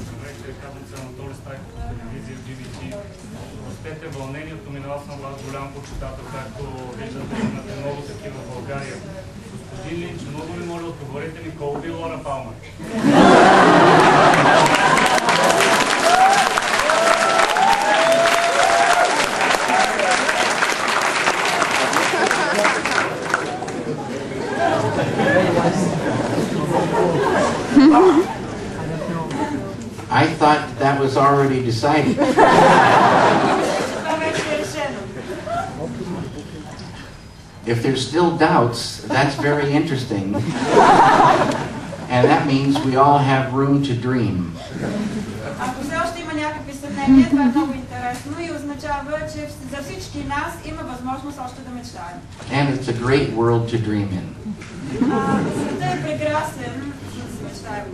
Здравейте, казвам се Анатолий Стайков от телевизия BBC. Простете вълнението, минал съм вас голям почитател, както виждате, имате много такива в България. Господин Линч, много ви моля, отговорете ми, колко би Лора Палмер? I thought that was already decided. If there's still doubts, that's very interesting. And that means we all have room to dream. Ако все още има някакви съмнения, това е много интересно и означава, че за всички нас има възможност още да мечтаем. And it's a great world to dream in. Светът е прекрасен, за да се мечтаем.